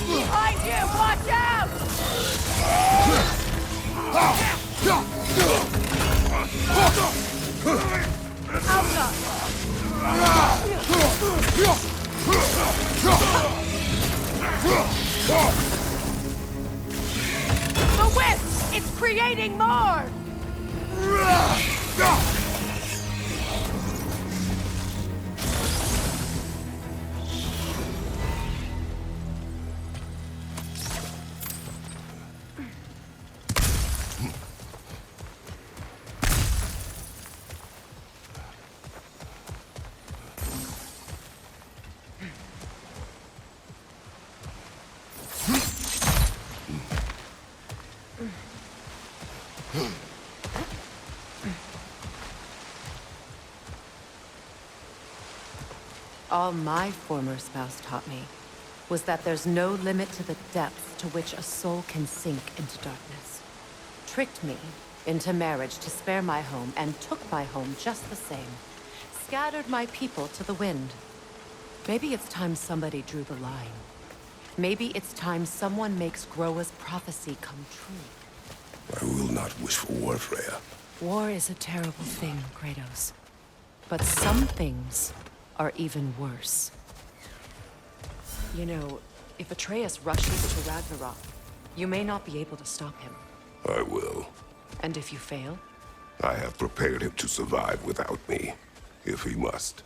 Behind you! Watch out! The wisp! It's creating more! All my former spouse taught me was that there's no limit to the depth to which a soul can sink into darkness. Tricked me into marriage to spare my home and took my home just the same. Scattered my people to the wind. Maybe it's time somebody drew the line. Maybe it's time someone makes Groa's prophecy come true. I will not wish for war, Freya. War is a terrible thing, Kratos. But some things are even worse. You know, if Atreus rushes to Ragnarok, you may not be able to stop him. I will. And if you fail? I have prepared him to survive without me, if he must.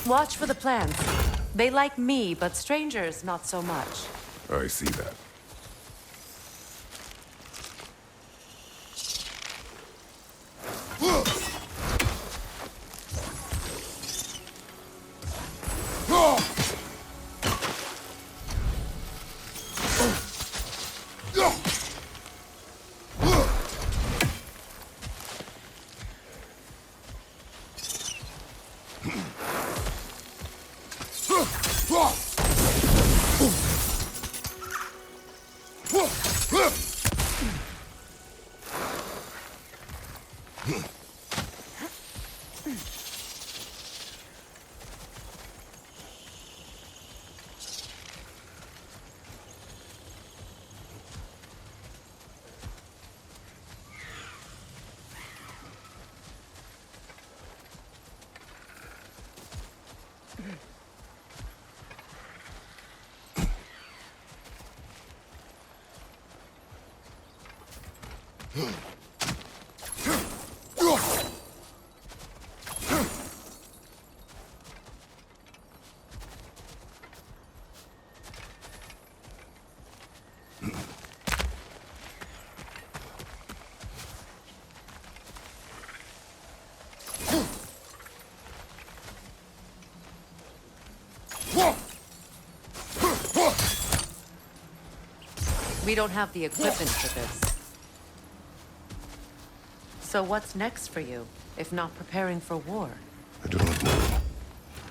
Watch for the plants. They like me, but strangers not so much. I see that. We don't have the equipment for this. So what's next for you, if not preparing for war? I do not know,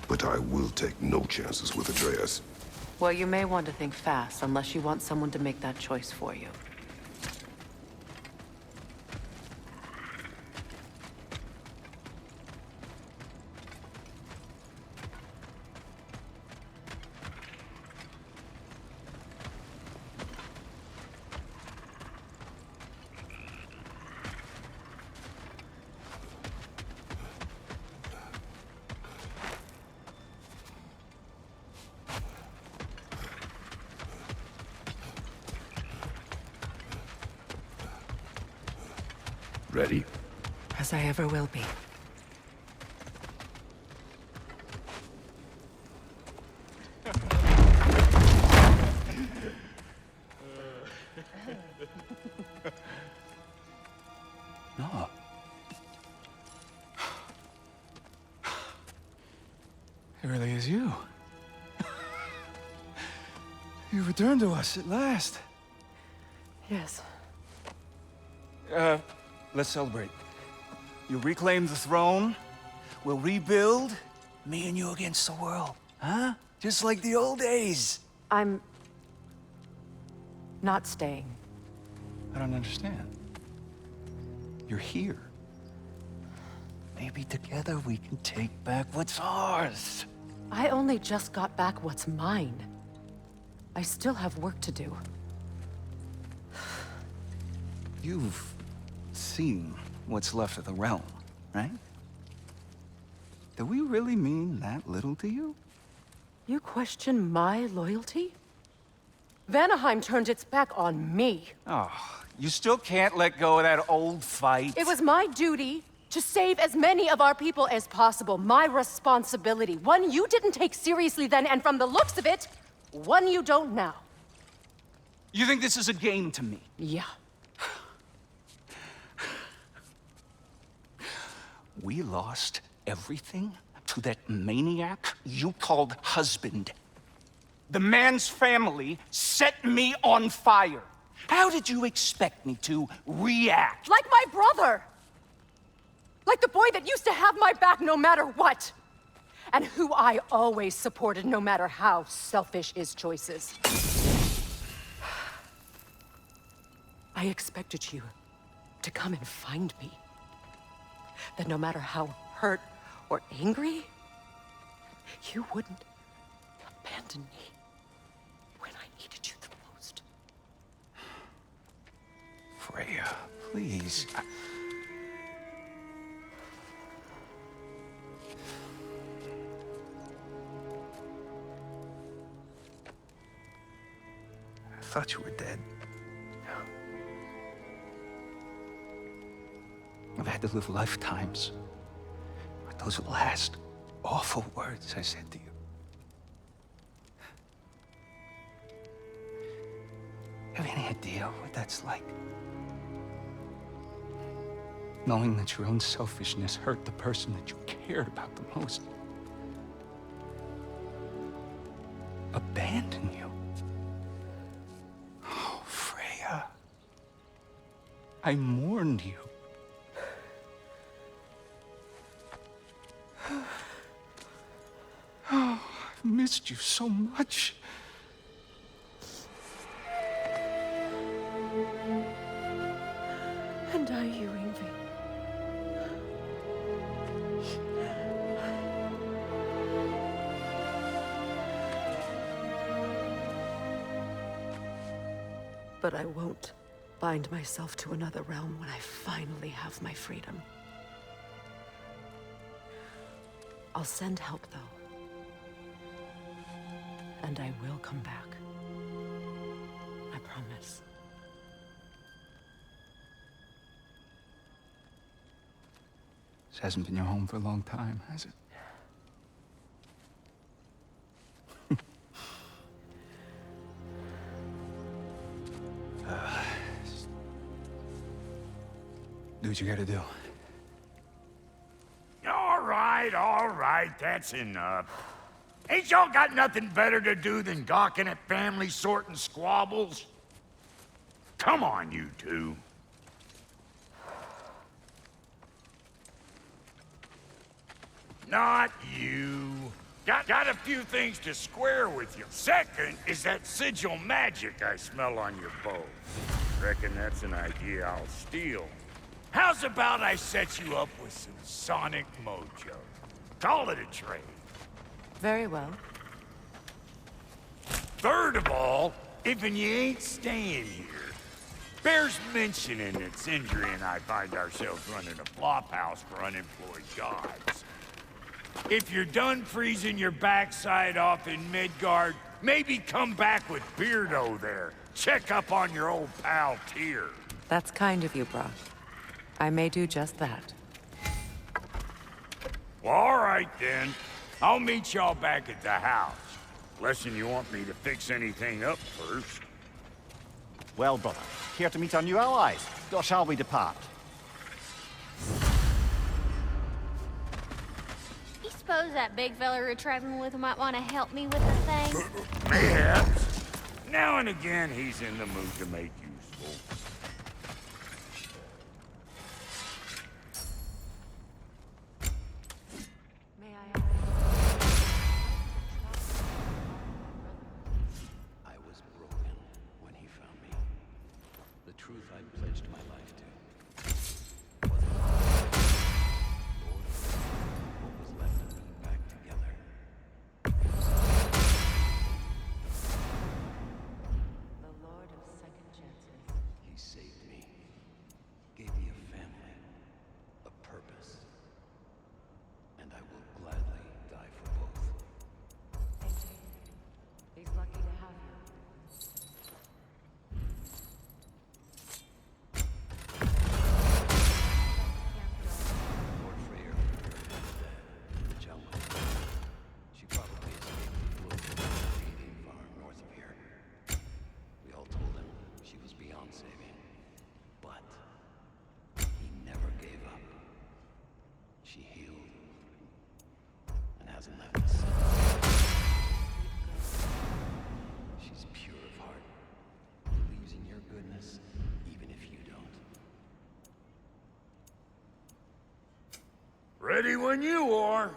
but I will take no chances with Atreus. Well, you may want to think fast, unless you want someone to make that choice for you. Ready? as I ever will be. No. It really is you. You returned to us at last. Yes. Let's celebrate. You reclaim the throne, we'll rebuild, me and you against the world, huh? Just like the old days. I'm... not staying. I don't understand. You're here. Maybe together we can take back what's ours. I only just got back what's mine. I still have work to do. You've seen what's left of the realm, right? Do we really mean that little to you? You question my loyalty? Vanaheim turned its back on me. Oh, you still can't let go of that old fight? It was my duty to save as many of our people as possible. My responsibility. One you didn't take seriously then, and from the looks of it, one you don't now. You think this is a game to me? Yeah. We lost everything to that maniac you called husband. The man's family set me on fire. How did you expect me to react? Like my brother! Like the boy that used to have my back no matter what! And who I always supported no matter how selfish his choices. I expected you to come and find me. That no matter how hurt or angry, you wouldn't abandon me when I needed you the most. Freya, please. I thought you were dead. I've had to live lifetimes with those last awful words I said to you. Have any idea what that's like? Knowing that your own selfishness hurt the person that you cared about the most. Abandon you. Oh, Freya. I mourned you. Oh, I've missed you so much. And are you, Ingvi? But I won't bind myself to another realm when I finally have my freedom. I'll send help, though. And I will come back. I promise. This hasn't been your home for a long time, has it? Do what you gotta do. All right, that's enough. Ain't y'all got nothing better to do than gawking at family sorting squabbles? Come on, you two. Not you. Got a few things to square with you. Second is that sigil magic I smell on your bow. Reckon that's an idea I'll steal. How's about I set you up with some sonic mojo? Call it a trade. Very well. Third of all, if you ain't staying here, bears mentioning that Sindri and I find ourselves running a flop house for unemployed gods. If you're done freezing your backside off in Midgard, maybe come back with Beardo there. Check up on your old pal Tyr. That's kind of you, Brock. I may do just that. Well, all right then. I'll meet y'all back at the house. Unless you want me to fix anything up first. Well, brother, care to meet our new allies? Or shall we depart? You suppose that big fella you're traveling with might want to help me with the thing? Mayhaps. Now and again, he's in the mood to make useful. May I I was broken when he found me. The truth I'd pledged my life to. Was Lord, what was left of me back together. the Lord of Second Chances? He saved me. Gave me a family. A purpose. And I will gladly die for both. Thank you. He's lucky to have you. Lord Freyr is dead in the jungle. She probably escaped the wolves from the Indian farm north of here. We all told him she was beyond saving. But he never gave up. She healed and hasn't left us since. She's pure of heart. Believes in your goodness, even if you don't. Ready when you are.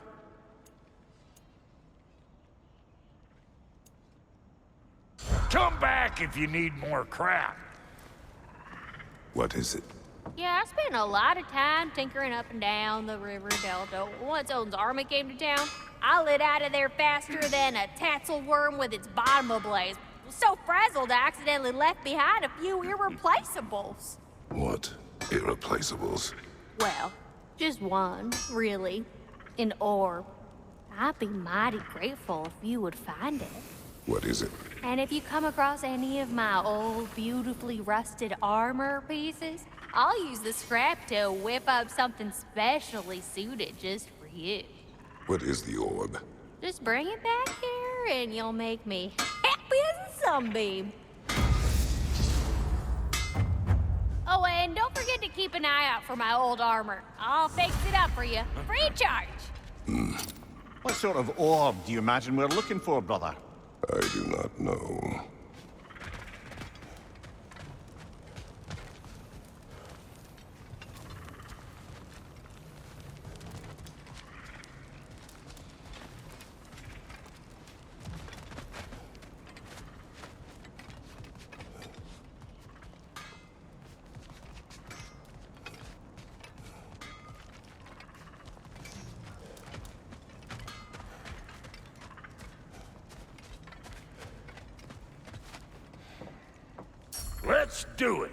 Come back if you need more crap. What is it? Yeah, I spent a lot of time tinkering up and down the river delta. Once Odin's army came to town, I lit out of there faster than a tassel worm with its bottom ablaze. So frazzled, I accidentally left behind a few irreplaceables. What? Irreplaceables? Well, just one, really. An orb. I'd be mighty grateful if you would find it. What is it? And if you come across any of my old, beautifully rusted armor pieces, I'll use the scrap to whip up something specially suited just for you. What is the orb? Just bring it back here and you'll make me happy as a sunbeam. Oh, and don't forget to keep an eye out for my old armor. I'll fix it up for you, free of charge. What sort of orb do you imagine we're looking for, brother? I do not know. Let's do it.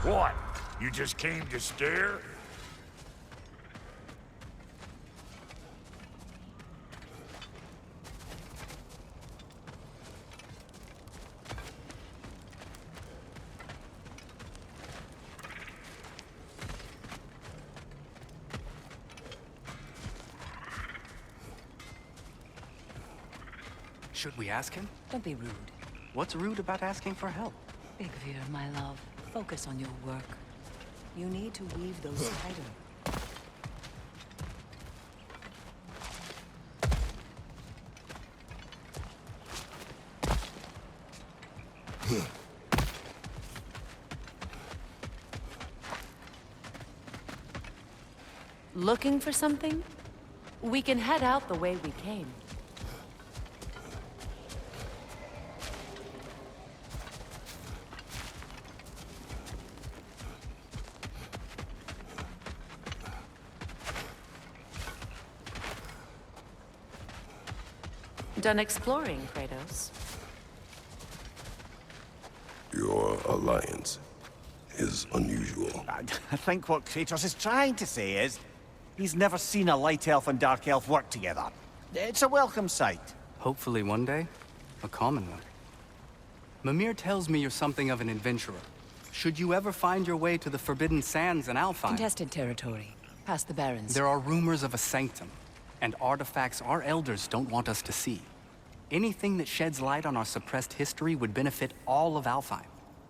What? You just came to stare? Should we ask him? Don't be rude. What's rude about asking for help? Big Veer, my love. Focus on your work. You need to weave those tighter. Looking for something? We can head out the way we came. Done exploring, Kratos? Your alliance is unusual. I think what Kratos is trying to say is, he's never seen a light elf and dark elf work together. It's a welcome sight. Hopefully one day, a common one. Mimir tells me you're something of an adventurer. Should you ever find your way to the Forbidden Sands in Alfheim... Contested territory. Past the Barrens. There are rumors of a sanctum, and artifacts our elders don't want us to see. Anything that sheds light on our suppressed history would benefit all of Alfheim.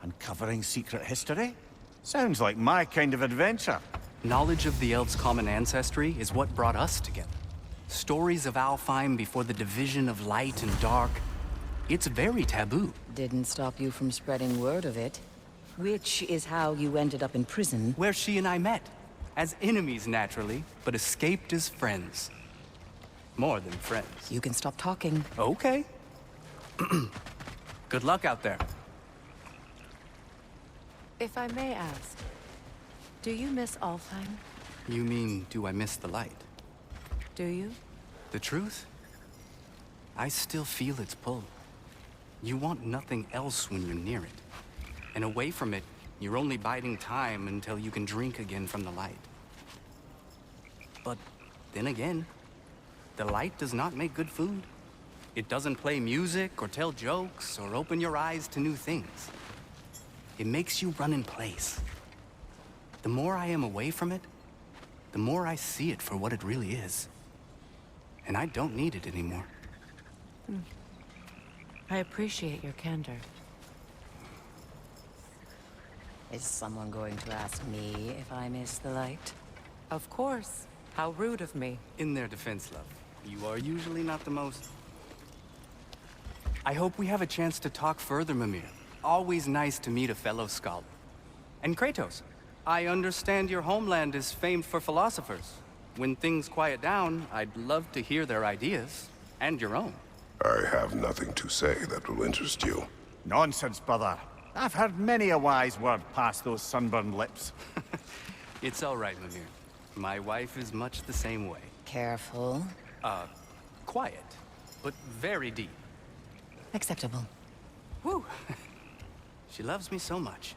Uncovering secret history? Sounds like my kind of adventure. Knowledge of the elves' common ancestry is what brought us together. Stories of Alfheim before the division of light and dark. It's very taboo. Didn't stop you from spreading word of it. Which is how you ended up in prison. Where she and I met. As enemies, naturally, but escaped as friends. More than friends. You can stop talking. Okay. Good luck out there. If I may ask, do you miss Alfheim? You mean, do I miss the light? Do you? The truth? I still feel its pull. You want nothing else when you're near it. And away from it, you're only biding time until you can drink again from the light. But then again, the light does not make good food. It doesn't play music or tell jokes or open your eyes to new things. It makes you run in place. The more I am away from it, the more I see it for what it really is. And I don't need it anymore. I appreciate your candor. Is someone going to ask me if I miss the light? Of course. How rude of me. In their defense, love, you are usually not the most... I hope we have a chance to talk further, Mimir. Always nice to meet a fellow scholar. And Kratos, I understand your homeland is famed for philosophers. When things quiet down, I'd love to hear their ideas. And your own. I have nothing to say that will interest you. Nonsense, brother. I've heard many a wise word past those sunburned lips. It's all right, Mimir. My wife is much the same way. Careful. Quiet, but very deep. Acceptable. Whew. She loves me so much.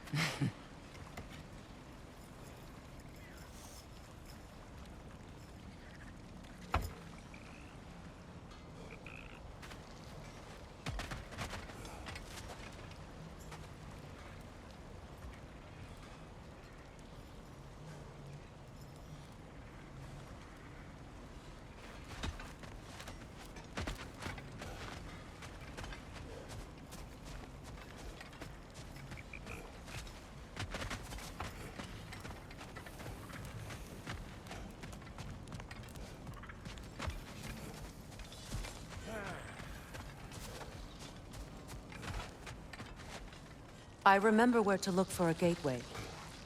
I remember where to look for a gateway.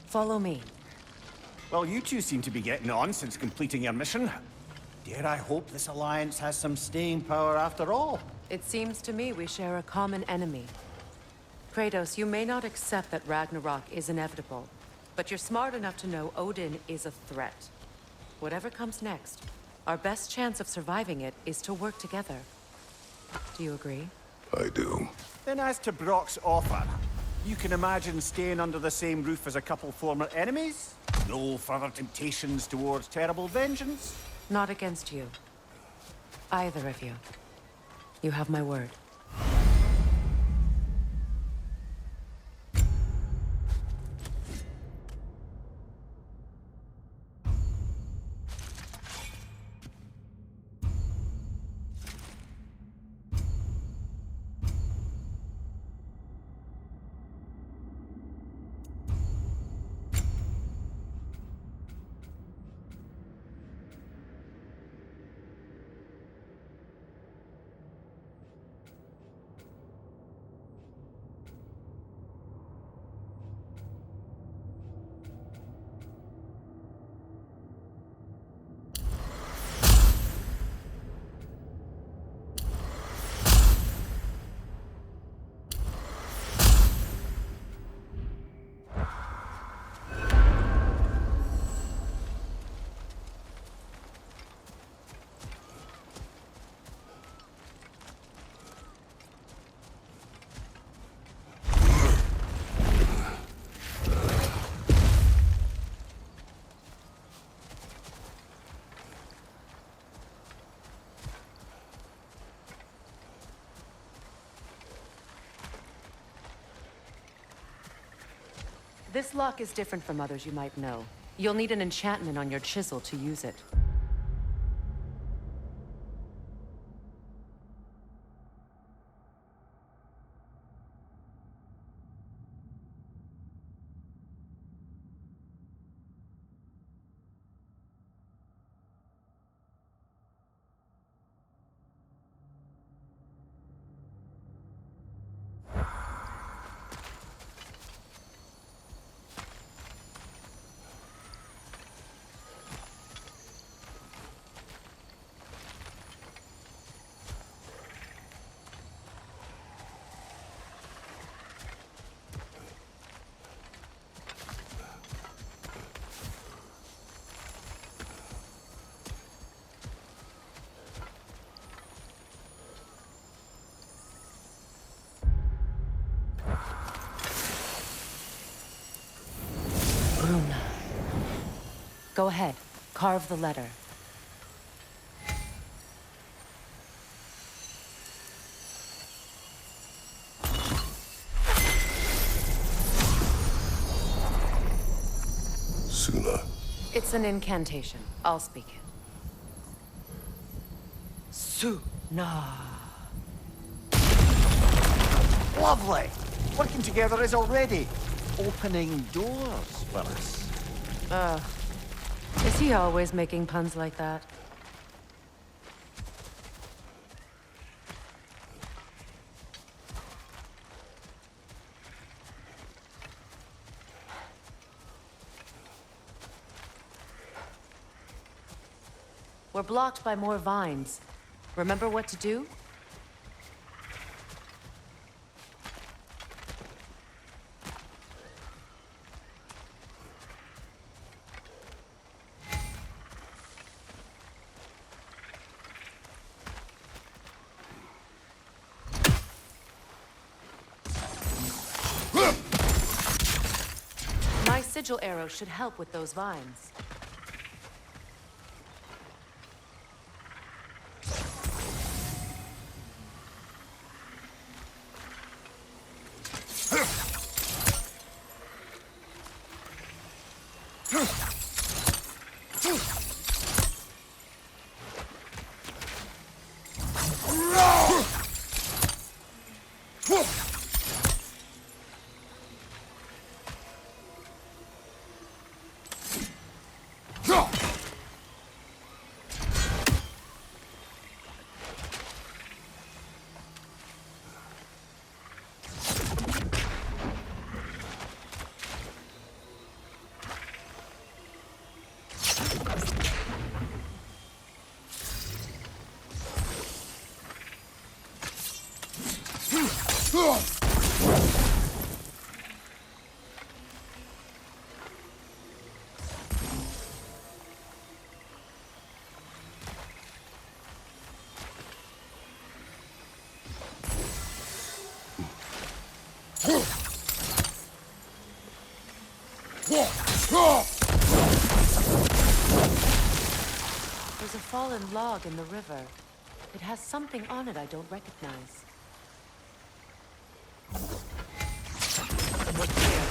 Follow me. Well, you two seem to be getting on since completing your mission. Dare I hope this alliance has some staying power after all? It seems to me we share a common enemy. Kratos, you may not accept that Ragnarok is inevitable, but you're smart enough to know Odin is a threat. Whatever comes next, our best chance of surviving it is to work together. Do you agree? I do. Then as to Brock's offer, you can imagine staying under the same roof as a couple former enemies? No further temptations towards terrible vengeance? Not against you. Either of you. You have my word. This lock is different from others you might know. You'll need an enchantment on your chisel to use it. Go ahead. Carve the letter. Suna. It's an incantation. I'll speak it. Suna. Lovely! Working together is already opening doors for us. Is he always making puns like that? We're blocked by more vines. Remember what to do? My sigil arrow should help with those vines. There's a fallen log in the river. It has something on it I don't recognize. Look here.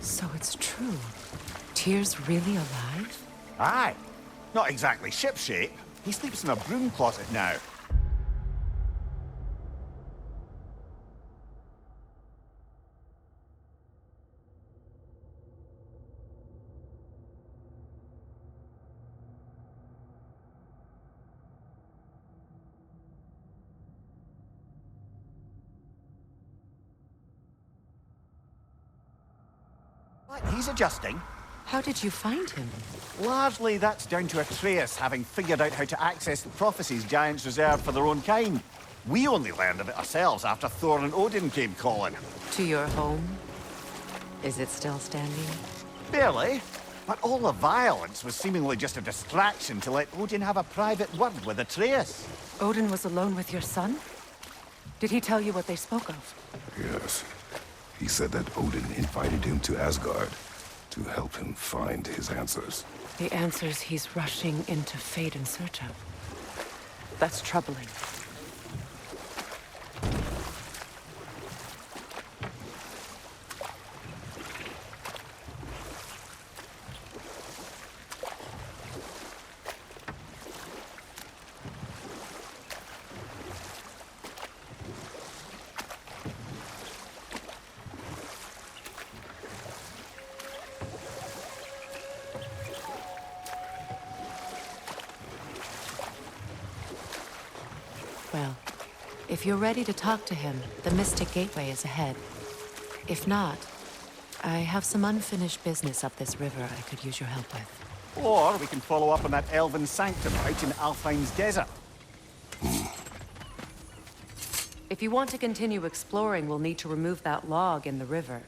So it's true. Tyr's really alive? Aye. Not exactly shipshape. He sleeps in a broom closet now. He's adjusting. How did you find him? Largely, that's down to Atreus having figured out how to access the prophecies giants reserved for their own kind. We only learned of it ourselves after Thor and Odin came calling. To your home? Is it still standing? Barely. But all the violence was seemingly just a distraction to let Odin have a private word with Atreus. Odin was alone with your son? Did he tell you what they spoke of? Yes. He said that Odin invited him to Asgard to help him find his answers. The answers he's rushing into fate in search of. That's troubling. Well, if you're ready to talk to him, the Mystic Gateway is ahead. If not, I have some unfinished business up this river I could use your help with. Or we can follow up on that elven sanctum out in Alfheim's desert. If you want to continue exploring, we'll need to remove that log in the river.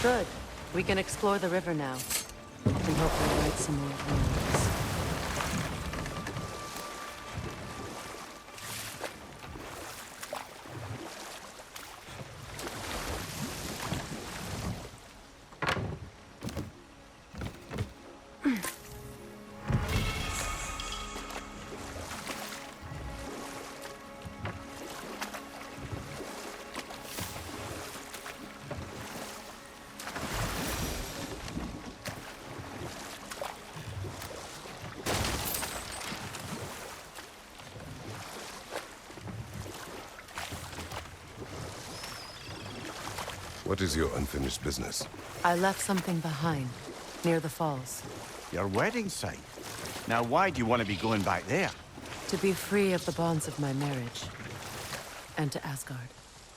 Good. We can explore the river now. And hopefully right some more ruins. What is your unfinished business? I left something behind, near the falls. Your wedding site. Now why do you want to be going back there? To be free of the bonds of my marriage. And to Asgard.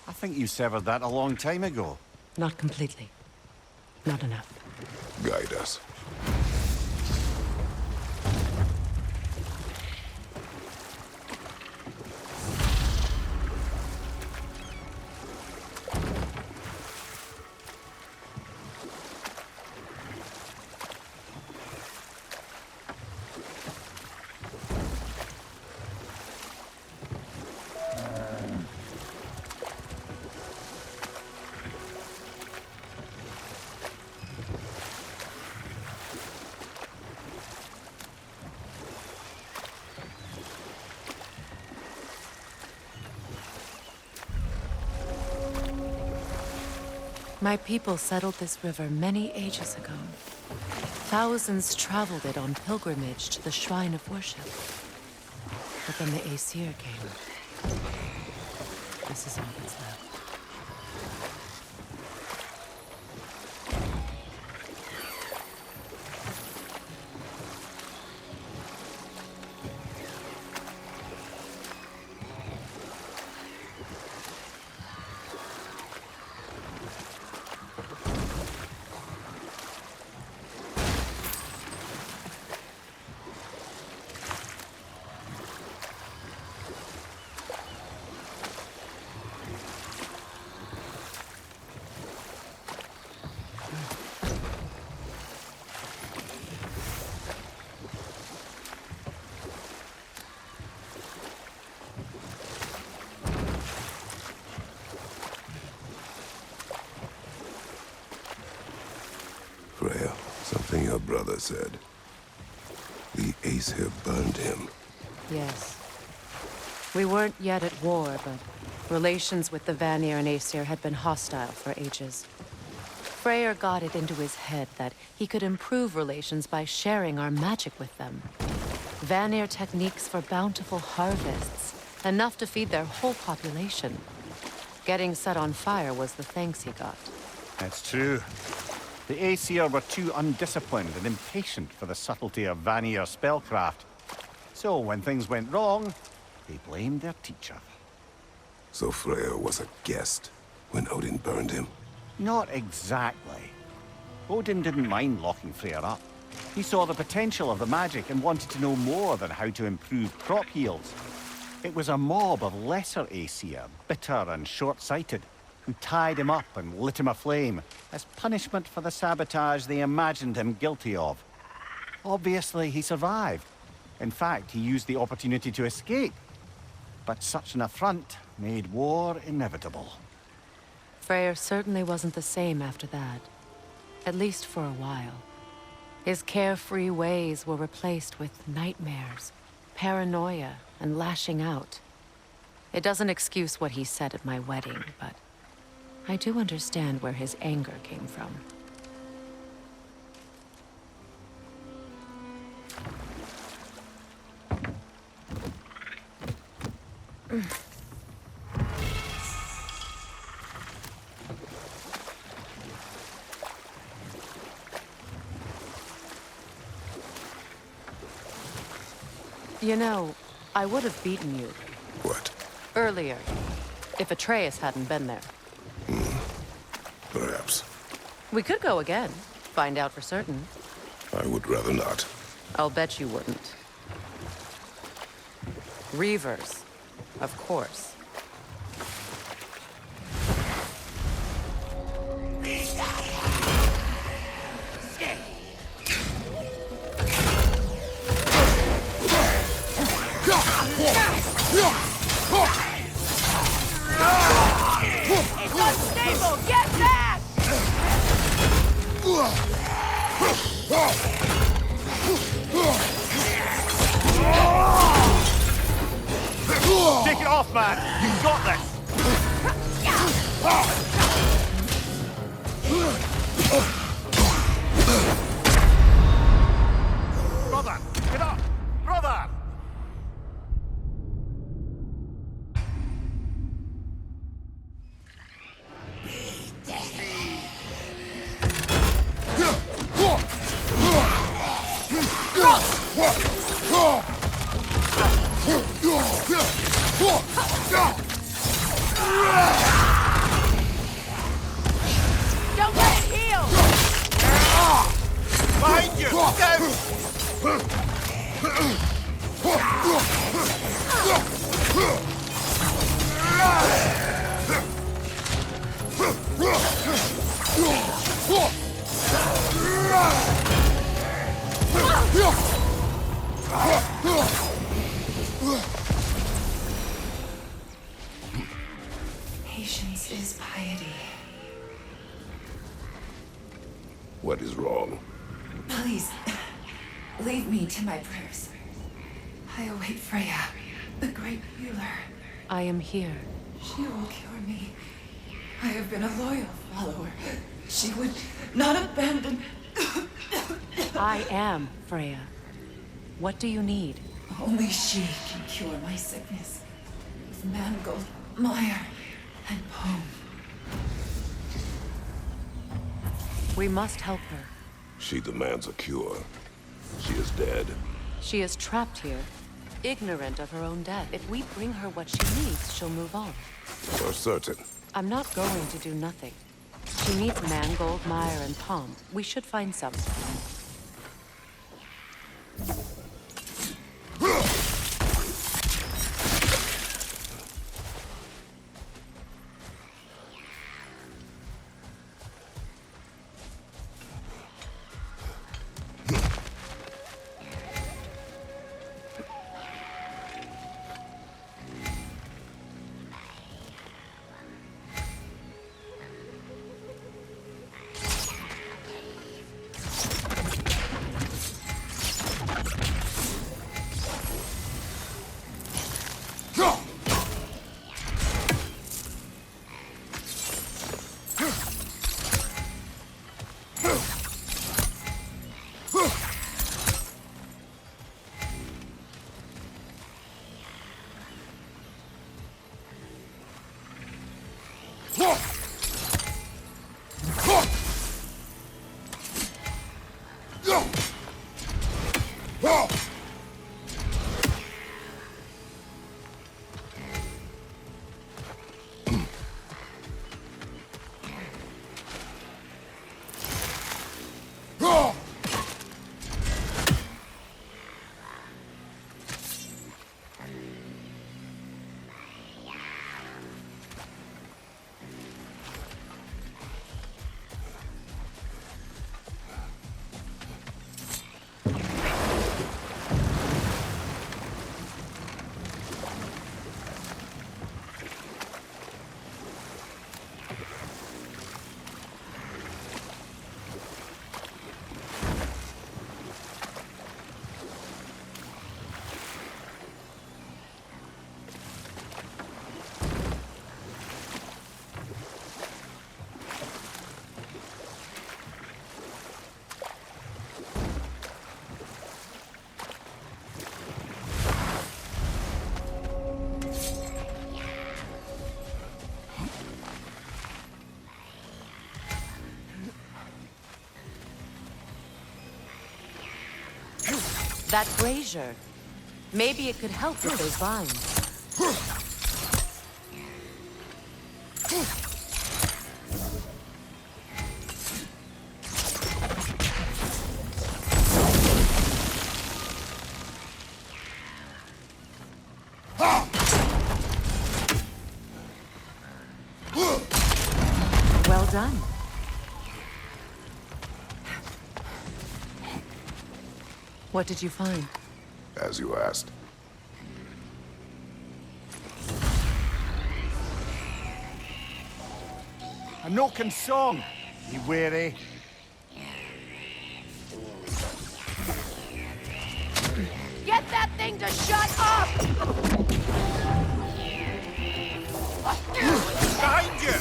I think you severed that a long time ago. Not completely. Not enough. Guide us. My people settled this river many ages ago. Thousands traveled it on pilgrimage to the shrine of worship. But then the Aesir came. This is all that's left. Freya, something your brother said. The Aesir burned him. Yes. We weren't yet at war, but relations with the Vanir and Aesir had been hostile for ages. Freyr got it into his head that he could improve relations by sharing our magic with them. Vanir techniques for bountiful harvests, enough to feed their whole population. Getting set on fire was the thanks he got. That's true. The Aesir were too undisciplined and impatient for the subtlety of Vanir spellcraft. So when things went wrong, they blamed their teacher. So Freya was a guest when Odin burned him? Not exactly. Odin didn't mind locking Freya up. He saw the potential of the magic and wanted to know more than how to improve crop yields. It was a mob of lesser Aesir, bitter and short-sighted, who tied him up and lit him aflame as punishment for the sabotage they imagined him guilty of. Obviously, he survived. In fact, he used the opportunity to escape. But such an affront made war inevitable. Freyr certainly wasn't the same after that. At least for a while. His carefree ways were replaced with nightmares, paranoia, and lashing out. It doesn't excuse what he said at my wedding, but I do understand where his anger came from. You know, I would have beaten you. What? Earlier, if Atreus hadn't been there. Perhaps. We could go again, find out for certain. I would rather not. I'll bet you wouldn't. Reavers, of course. It's unstable! Get back! Take it off, man! You've got this! Brother! Get up! Brother! Don't let it heal! Behind you! Go! Patience is piety. What is wrong? Please, leave me to my prayers. I await Freya, the great healer. I am here. She will cure me. I have been a loyal follower. She would not abandon... I am Freya. What do you need? Only she can cure my sickness. With mangold, mire, and poem. We must help her. She demands a cure. She is dead. She is trapped here, ignorant of her own death. If we bring her what she needs, she'll move on. For certain. I'm not going to do nothing. She needs mangold, mire, and palm. We should find some. That brazier. Maybe it could help with those vines. Well done. What did you find? As you asked. A Noken song. You weary? Get that thing to shut up! Behind you!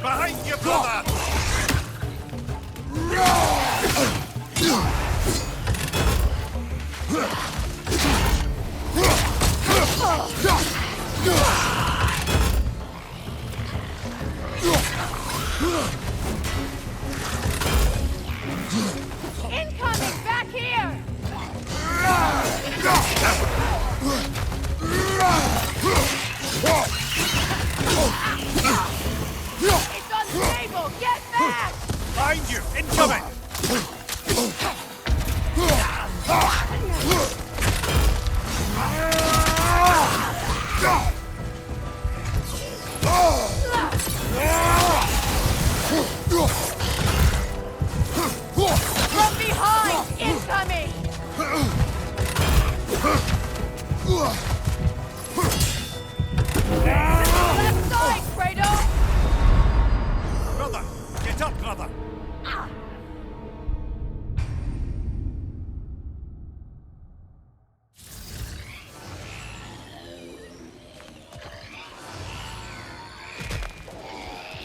Behind you, brother! Incoming! Back here! It's unstable! Get back! Behind you! Incoming! From behind! Incoming! Left side, Fredo! Brother! Get up, brother!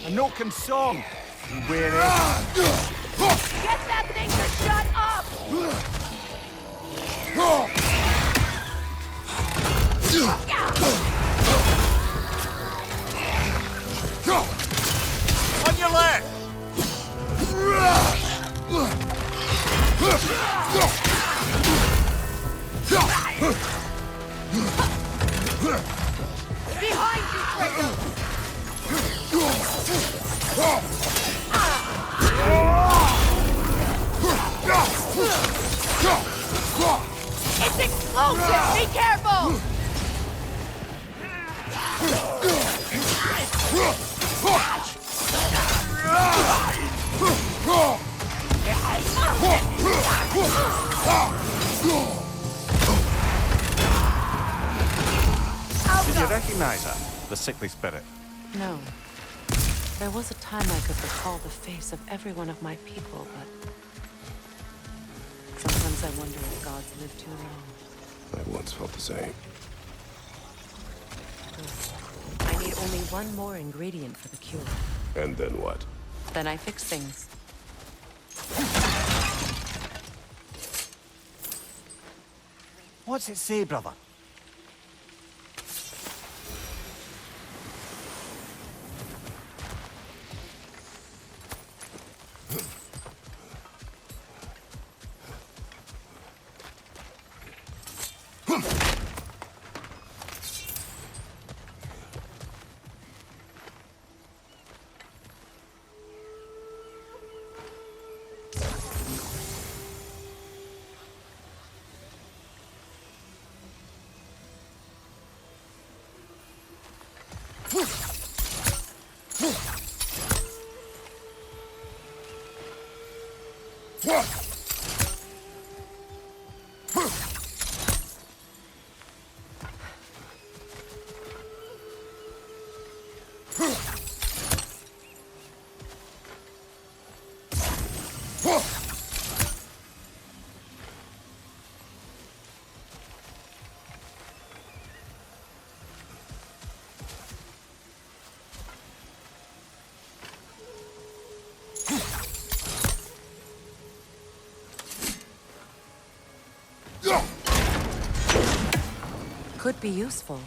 A Noken song. You weary? Get that thing to shut up! On your left! Behind you, Fredo! It's explosive! Be careful! Did you recognize her? The sickly spirit? No. There was a time I could recall the face of every one of my people, but... sometimes I wonder if gods live too long. I once felt the same. I need only one more ingredient for the cure. And then what? Then I fix things. What's it say, brother? Could be useful.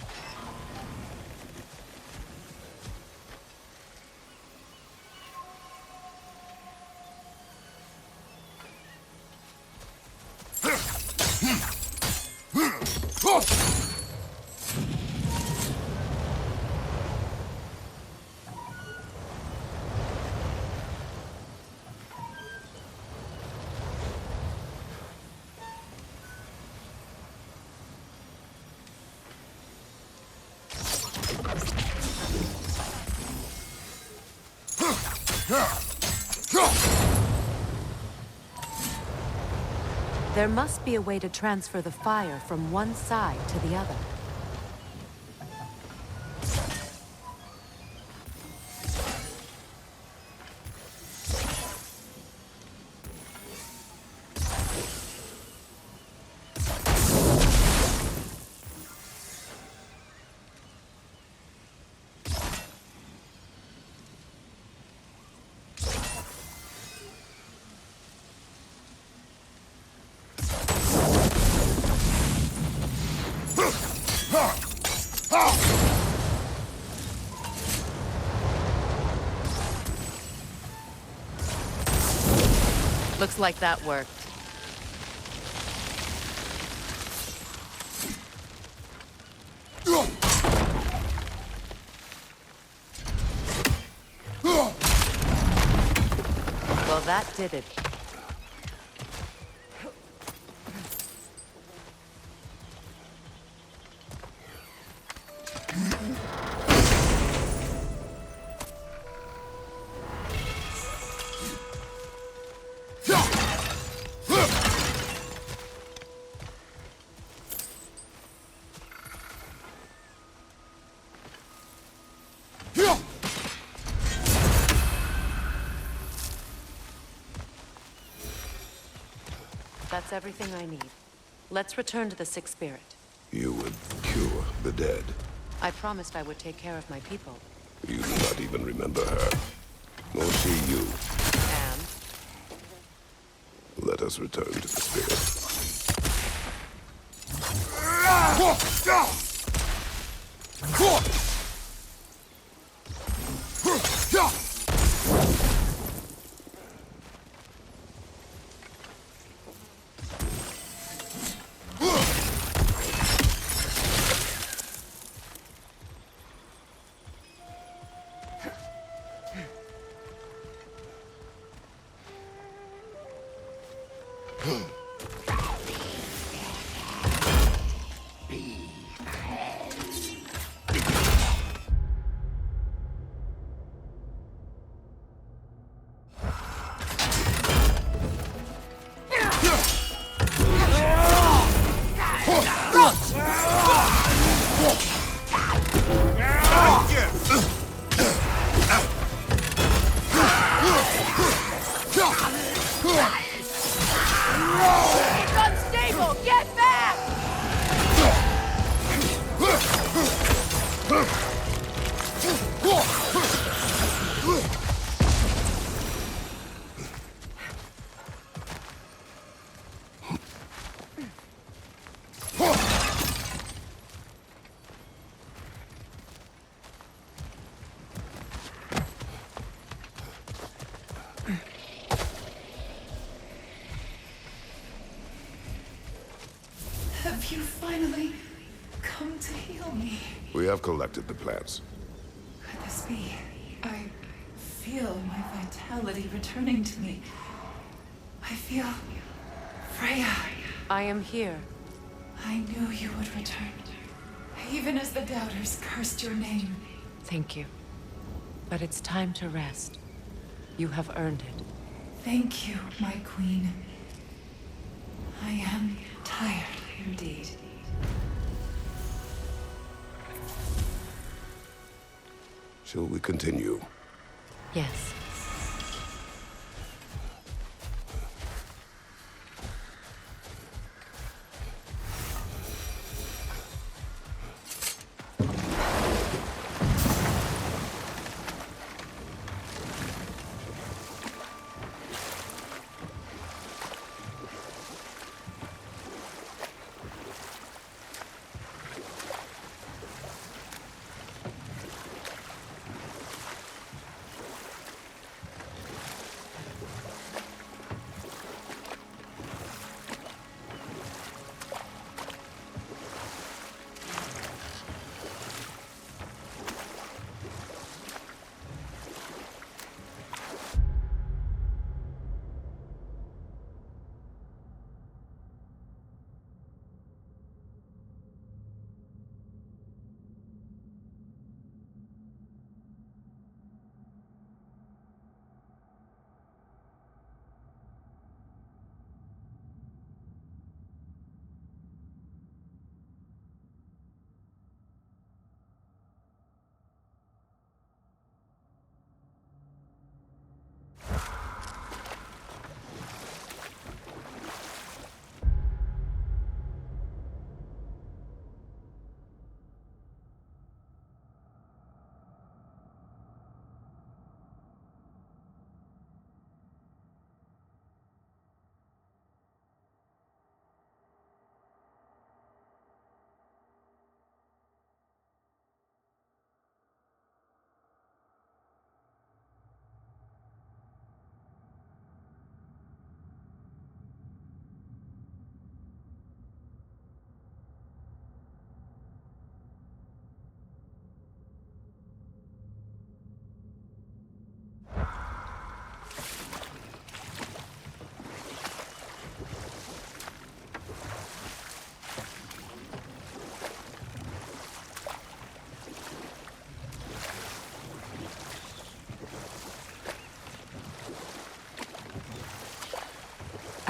There must be a way to transfer the fire from one side to the other. Looks like that worked. Well, that did it. That's everything I need. Let's return to the Sick Spirit. You would cure the dead. I promised I would take care of my people. You do not even remember her. Nor she you. And? Let us return to the spirit. It's unstable! Get back! Have you finally come to heal me? We have collected the plants. Could this be? I feel my vitality returning to me. I feel... Freya. I am here. I knew you would return. Even as the doubters cursed your name. Thank you. But it's time to rest. You have earned it. Thank you, my queen. I am tired indeed. Shall we continue? Yes.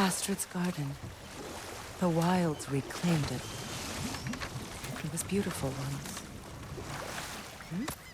Astrid's garden. The wilds reclaimed it. It was beautiful once. Hmm?